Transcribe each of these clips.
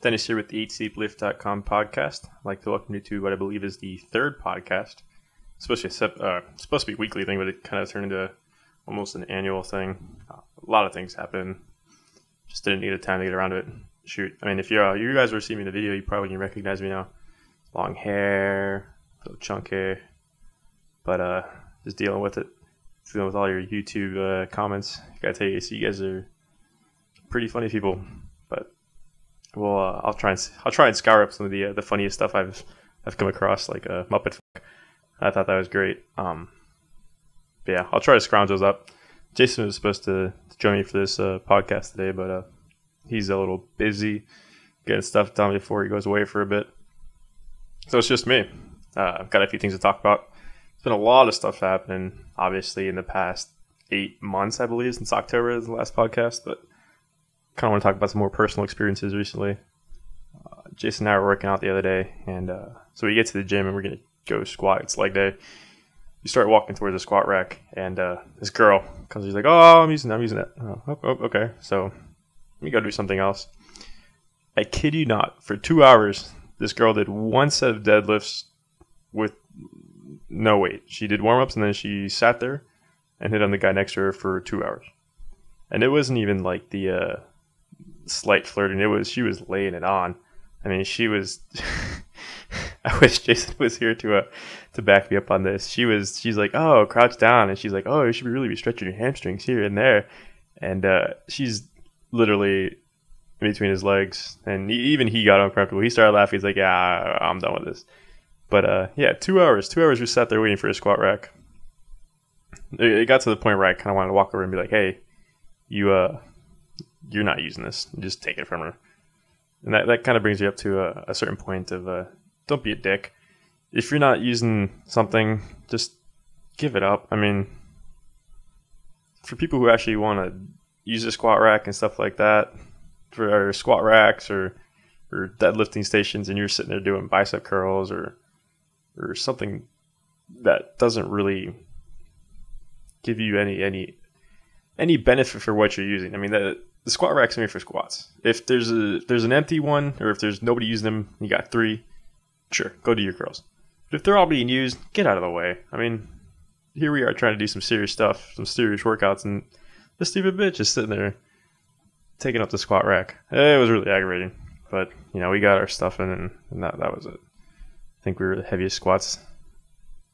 Dennis here with the EatSleepLift.com podcast. I'd like to welcome you to what I believe is the third podcast. It's supposed to be a weekly thing, but it kind of turned into almost an annual thing. A lot of things happened. Just didn't need the time to get around to it. Shoot, I mean, if you guys were seeing me in the video, you probably can recognize me now. Long hair, a little chunky, but just dealing with it. Dealing with all your YouTube comments. I gotta tell you, so you guys are pretty funny people. But well, I'll try and scour up some of the funniest stuff I've come across, like Muppet. I thought that was great. But yeah, I'll try to scrounge those up. Jason was supposed to join me for this podcast today, but he's a little busy getting stuff done before he goes away for a bit. So it's just me. I've got a few things to talk about. There's been a lot of stuff happening, obviously, in the past 8 months, I believe, since October is the last podcast, but kind of want to talk about some more personal experiences recently. Jason and I were working out the other day, and so we get to the gym and we're going to go squat. It's leg day. You start walking towards the squat rack, and this girl comes. She's like, "Oh, I'm using it." Oh, okay. So let me go do something else. I kid you not. For 2 hours, this girl did one set of deadlifts with no weight. She did warm ups, and then she sat there and hit on the guy next to her for 2 hours. And it wasn't even like the slight flirting. She was laying it on. I mean, she was. I wish Jason was here to back me up on this. She's like, "Oh, crouch down," and she's like, "Oh, you should really be stretching your hamstrings here and there," and she's literally in between his legs, and even he got uncomfortable. He started laughing. He's like, "Yeah, I'm done with this." But yeah, 2 hours. 2 hours we sat there waiting for a squat rack. It got to the point where I kind of wanted to walk over and be like, "Hey, you're not using this. Just take it from her." And that kind of brings you up to a certain point of don't be a dick. If you're not using something, just give it up. I mean, for people who actually want to use a squat rack and stuff like that, for squat racks or deadlifting stations, and you're sitting there doing bicep curls or something that doesn't really give you any benefit for what you're using. I mean, the squat rack's made for squats. If there's an empty one, or if there's nobody using them, you got 3, sure, go do your curls. But if they're all being used, get out of the way. I mean, here we are trying to do some serious stuff, some serious workouts, and this stupid bitch is sitting there taking up the squat rack. It was really aggravating. But, we got our stuff in, and that was it. I think we were the heaviest squats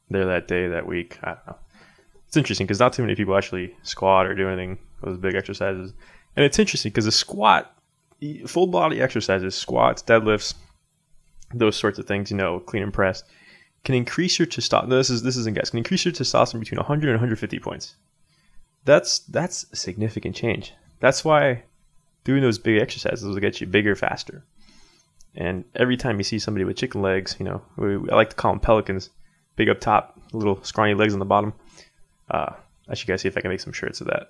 there that day, that week. I don't know. It's interesting because not too many people actually squat or do anything, those big exercises. And it's interesting because the squat, full body exercises, squats, deadlifts, those sorts of things, clean and press, can increase your testosterone. This isn't guys. Can increase your testosterone between 100 and 150 points. That's a significant change. That's why doing those big exercises will get you bigger faster. And every time you see somebody with chicken legs, I like to call them pelicans, big up top, little scrawny legs on the bottom. I should guys see if I can make some shirts of that.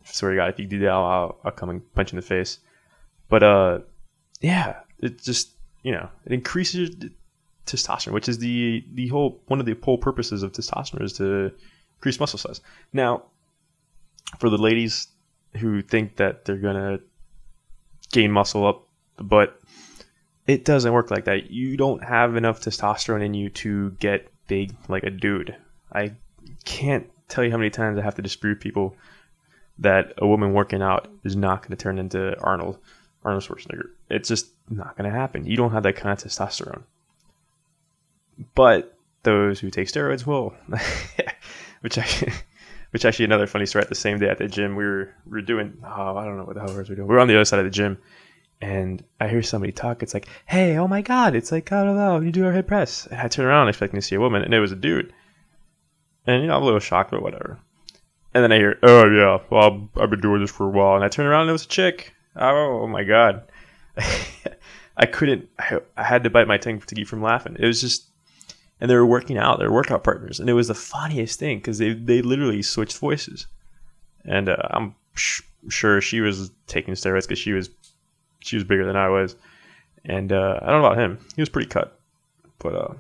Swear to God, if you do that, I'll come and punch you in the face. But yeah, it just it increases your testosterone, which is one of the whole purposes of testosterone is to increase muscle size. Now, for the ladies who think that they're gonna gain muscle up the butt, it doesn't work like that. You don't have enough testosterone in you to get big like a dude. I can't tell you how many times I have to disprove people that a woman working out is not going to turn into Arnold Schwarzenegger. It's just not going to happen. You don't have that kind of testosterone. But those who take steroids will. which actually another funny story. At the same day at the gym, we were doing, I don't know what the hell we were doing. We were on the other side of the gym, and I hear somebody talk. It's like, "Hey, oh my God, it's like, I don't know, you do our hip press." And I turn around expecting to see a woman, and it was a dude. And I'm a little shocked, but whatever. And then I hear, "Oh yeah, well, I've been doing this for a while." And I turn around and it was a chick. Oh my God. I had to bite my tongue to keep from laughing. It was just, and they were working out, they were workout partners. And it was the funniest thing because they literally switched voices. And I'm sure she was taking steroids because she was bigger than I was. And I don't know about him. He was pretty cut. But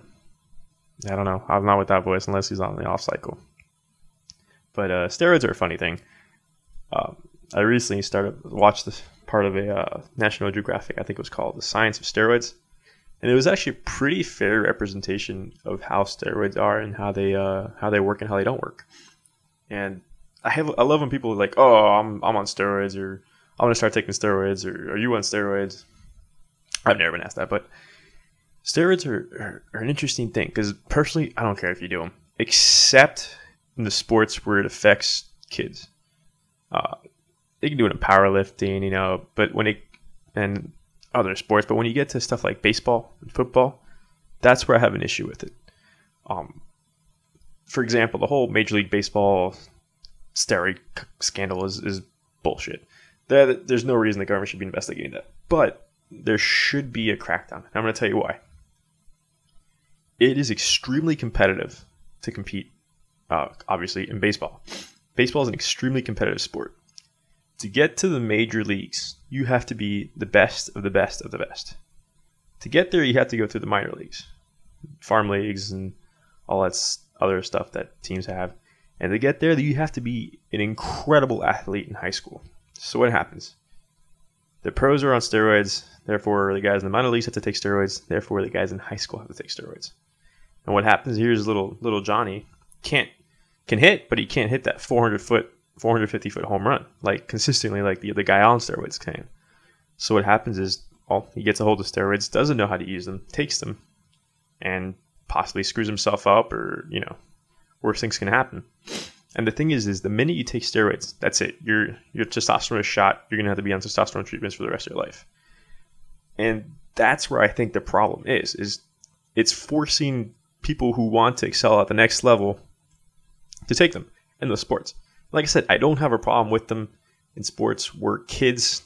I don't know. I'm not with that voice unless he's on the off cycle. But steroids are a funny thing. I recently watched this part of a National Geographic. I think it was called "The Science of Steroids," and it was actually a pretty fair representation of how steroids are and how they work and how they don't work. And I love when people are like, "Oh, I'm on steroids," or "I want to start taking steroids," or "Are you on steroids?" I've never been asked that, but steroids are an interesting thing because personally, I don't care if you do them, except in the sports where it affects kids. They can do it in powerlifting, but and other sports. But when you get to stuff like baseball and football, that's where I have an issue with it. For example, the whole Major League Baseball steroid scandal is bullshit. There's no reason the government should be investigating that. But there should be a crackdown. And I'm going to tell you why. It is extremely competitive to compete, obviously, in baseball. Baseball is an extremely competitive sport. To get to the major leagues, you have to be the best of the best of the best. To get there, you have to go through the minor leagues, farm leagues, and all that other stuff that teams have. And to get there, you have to be an incredible athlete in high school. So what happens? The pros are on steroids, therefore the guys in the minor leagues have to take steroids, therefore the guys in high school have to take steroids. And what happens here is little Johnny can hit, but he can't hit that 450-foot home run like consistently like the guy on steroids can. So what happens is, he gets a hold of steroids, doesn't know how to use them, takes them, and possibly screws himself up, or worse things can happen. And the thing is the minute you take steroids, that's it. Your testosterone is shot. You're gonna have to be on testosterone treatments for the rest of your life. And that's where I think the problem is it's forcing people who want to excel at the next level to take them in the sports. Like I said, I don't have a problem with them in sports where kids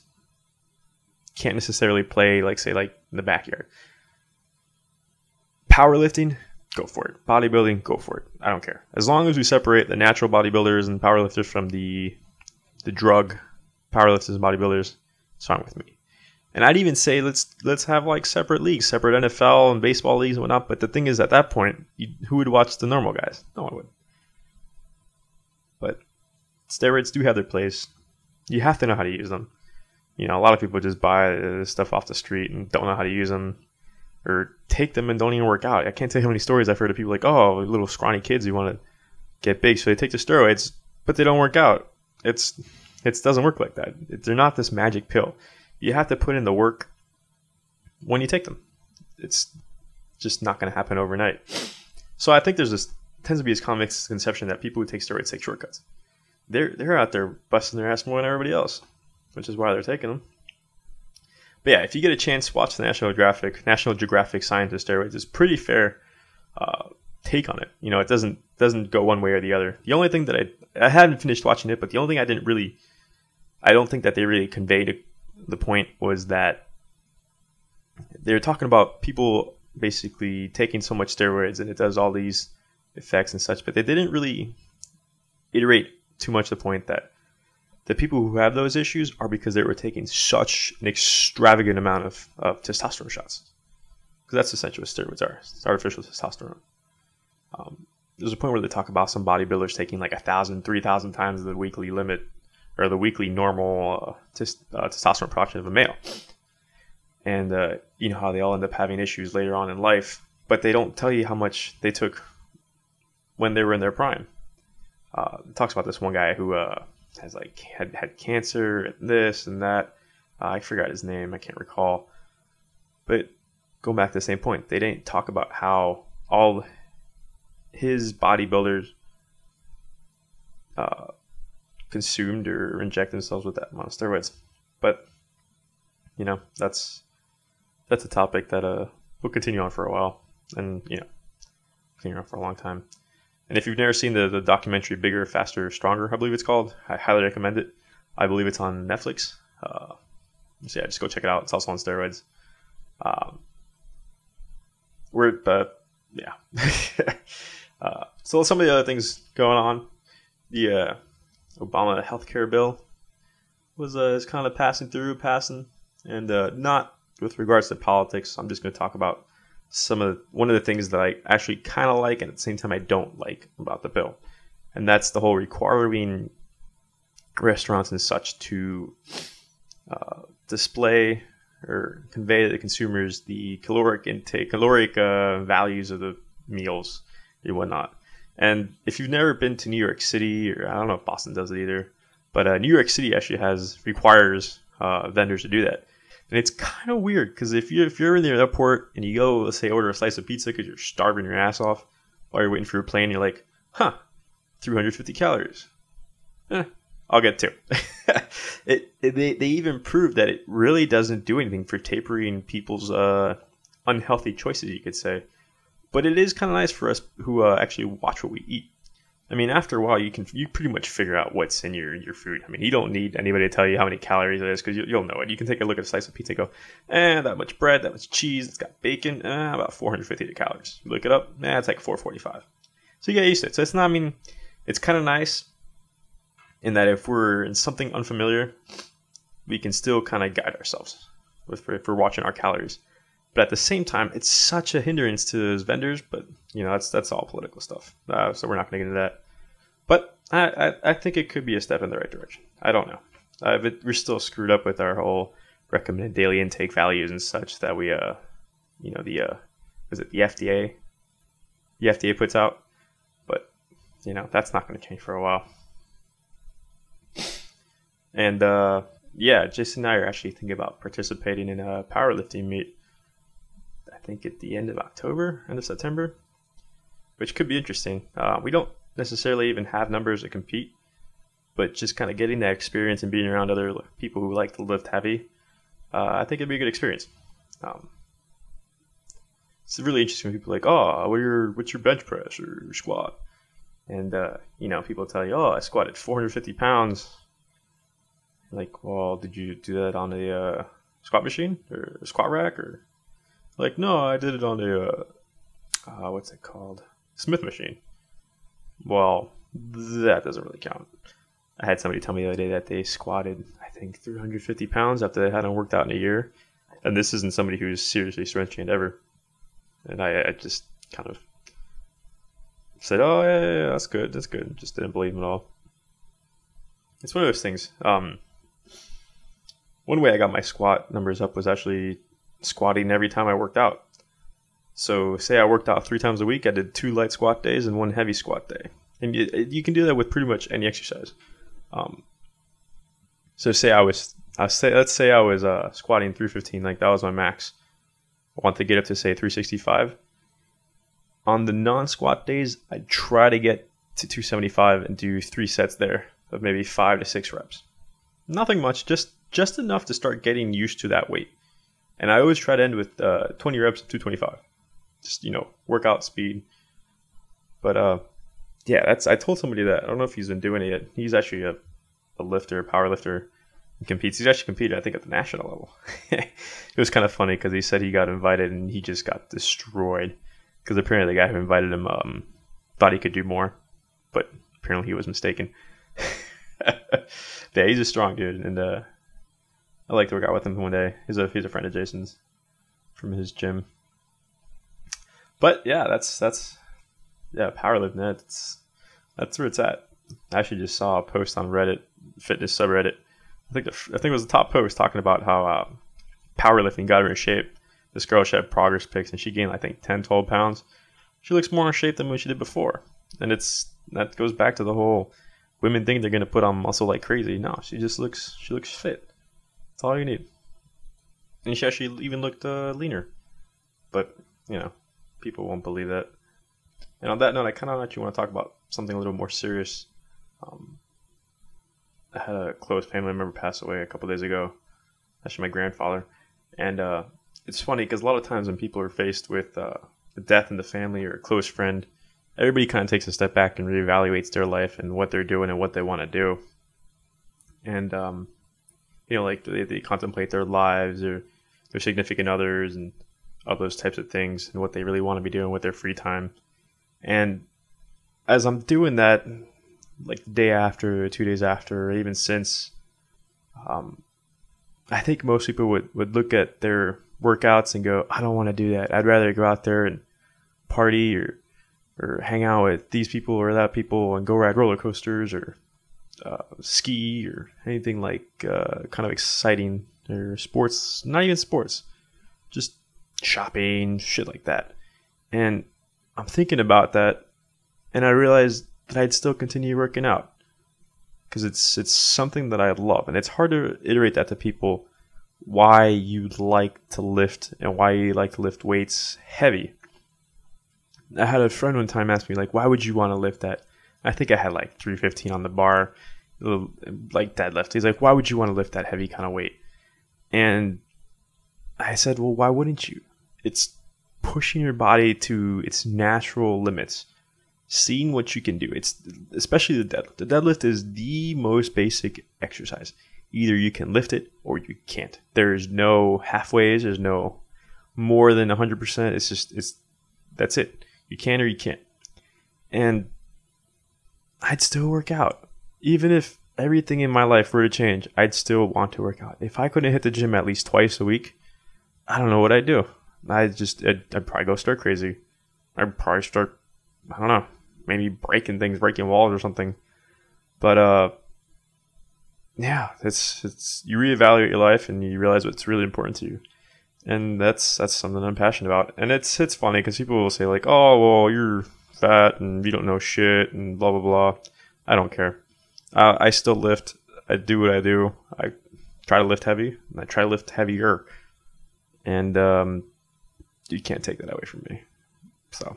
can't necessarily play, like in the backyard. Powerlifting, go for it. Bodybuilding, go for it. I don't care. As long as we separate the natural bodybuilders and powerlifters from the drug powerlifters and bodybuilders, it's fine with me. And I'd even say let's have separate leagues, separate NFL and baseball leagues and whatnot. But the thing is, at that point, who would watch the normal guys? No one would. But steroids do have their place. You have to know how to use them. A lot of people just buy this stuff off the street and don't know how to use them, or take them and don't even work out. I can't tell you how many stories I've heard of people like, oh, little scrawny kids who want to get big, so they take the steroids, but they don't work out. It doesn't work like that. They're not this magic pill. You have to put in the work when you take them. It's just not going to happen overnight. So I think tends to be this common misconception that people who take steroids take shortcuts. They're out there busting their ass more than everybody else, which is why they're taking them. But yeah, if you get a chance, watch the National Geographic Science of Steroids. It's pretty fair take on it. It doesn't go one way or the other. The only thing that I hadn't finished watching it, but the only thing I don't think that they really conveyed the point was that they're talking about people basically taking so much steroids and it does all these effects and such, but they didn't really iterate too much the point that the people who have those issues are because they were taking such an extravagant amount of testosterone shots. Because that's essentially what steroids are. It's artificial testosterone. There's a point where they talk about some bodybuilders taking 1,000, 3,000 times the weekly limit or the weekly normal testosterone production of a male. And how they all end up having issues later on in life, but they don't tell you how much they took when they were in their prime. It talks about this one guy who has had cancer and this and that. I forgot his name. I can't recall. But going back to the same point, they didn't talk about how all his bodybuilders consumed or inject themselves with that amount of steroids. But that's a topic that will continue on for a while, and continue on for a long time. And if you've never seen the documentary Bigger, Faster, Stronger, I believe it's called, I highly recommend it. I believe it's on Netflix. So yeah, just go check it out. It's also on steroids. So some of the other things going on, the Obama healthcare bill is kind of passing, and not with regards to politics. I'm just going to talk about one of the things that I actually kind of like, and at the same time I don't like about the bill, and that's the whole requiring restaurants and such to display or convey to the consumers the caloric values of the meals and whatnot. And if you've never been to New York City, or I don't know if Boston does it either, but New York City actually requires vendors to do that. And it's kind of weird because if you're in the airport and you go, let's say, order a slice of pizza because you're starving your ass off while you're waiting for your plane, you're like, 350 calories. I'll get two. They even proved that it really doesn't do anything for tapering people's unhealthy choices, you could say. But it is kind of nice for us who actually watch what we eat. I mean, after a while, you pretty much figure out what's in your food. I mean, you don't need anybody to tell you how many calories it is because you'll know it. You can take a look at a slice of pizza and go, that much bread, that much cheese, it's got bacon, about 450 calories. You look it up, it's like 445. So you get used to it. So it's not, I mean, it's kind of nice in that if we're in something unfamiliar, we can still kind of guide ourselves if we're watching our calories. But at the same time, it's such a hindrance to those vendors. But that's all political stuff. So we're not going to get into that. But I think it could be a step in the right direction. I don't know. But we're still screwed up with our whole recommended daily intake values and such that we was it the FDA? The FDA puts out. But that's not going to change for a while. And Jason and I are actually thinking about participating in a powerlifting meet. I think at the end of September, which could be interesting. We don't necessarily even have numbers to compete, but just kind of getting that experience and being around other people who like to lift heavy, I think it'd be a good experience. It's really interesting when people are like, what's your bench press or your squat? And, people tell you, I squatted 450 pounds. Like, well, did you do that on a squat machine or a squat rack or? Like, no, I did it on a, what's it called? Smith machine. Well, that doesn't really count. I had somebody tell me the other day that they squatted, I think, 350 pounds after they hadn't worked out in a year. And this isn't somebody who's seriously strength trained ever. And I just kind of said, oh, yeah, that's good. Just didn't believe him at all. It's one of those things. One way I got my squat numbers up was actually squatting every time I worked out. So say I worked out 3 times a week, I did 2 light squat days and 1 heavy squat day. And you can do that with pretty much any exercise. So let's say I was squatting 315, like that was my max. I want to get up to say 365. On the non-squat days, I'd try to get to 275 and do 3 sets there of maybe 5 to 6 reps. Nothing much, just enough to start getting used to that weight. And I always try to end with 20 reps of 225. Just, workout speed. But, I told somebody that. I don't know if he's been doing it yet. He's actually a power lifter, and competes. He's actually competed, I think, at the national level. It was kind of funny because he said he got invited and he just got destroyed. Because apparently the guy who invited him thought he could do more. But apparently he was mistaken. Yeah, he's a strong dude. And I like to work out with him one day. He's a friend of Jason's from his gym. But yeah, that's powerlifting. That's where it's at. I actually just saw a post on Reddit, fitness subreddit. I think it was the top post talking about how powerlifting got her in shape. This girl, she had progress pics and she gained, I think, 10, 12 pounds. She looks more in shape than what she did before. And that goes back to the whole women think they're going to put on muscle like crazy. No, she looks fit. That's all you need. And she actually even looked leaner. But, people won't believe that. And on that note, I kind of actually want to talk about something a little more serious. I had a close family member pass away a couple days ago. Actually, my grandfather. And it's funny because a lot of times when people are faced with a death in the family or a close friend, everybody kind of takes a step back and reevaluates their life and what they're doing and what they want to do. And, they contemplate their lives or their significant others and all those types of things and what they really want to be doing with their free time. And as I'm doing that, like the day after, 2 days after, or even since, I think most people would look at their workouts and go, I don't want to do that. I'd rather go out there and party or hang out with these people or that people and go ride roller coasters or ski or anything like kind of exciting or sports, not even sports, just shopping, shit like that. And I'm thinking about that, and I realized that I'd still continue working out because it's something that I love, and it's hard to iterate that to people why you like to lift and why you like to lift weights heavy. I had a friend one time ask me, like, why would you want to lift that? I think I had like 315 on the bar, like deadlift. He's like, why would you want to lift that heavy kind of weight? And I said, well, why wouldn't you? It's pushing your body to its natural limits, seeing what you can do. It's especially the deadlift. The deadlift is the most basic exercise. Either you can lift it or you can't. There's no halfways. There's no more than 100%. That's it. You can or you can't. And I'd still work out. Even if everything in my life were to change, I'd still want to work out. If I couldn't hit the gym at least twice a week, I don't know what I'd do. I'd probably go start crazy. I'd probably start, I don't know, maybe breaking walls or something. But yeah, it's you reevaluate your life and you realize what's really important to you. And that's something I'm passionate about. And it's funny because people will say like, oh, well, you're fat and you don't know shit and blah, blah, blah. I don't care. I still lift. I do what I do. I try to lift heavy and I try to lift heavier. And you can't take that away from me. So,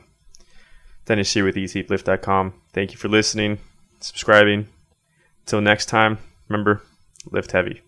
Dennis here with eatsleeplift.com. Thank you for listening, subscribing. Until next time, remember, lift heavy.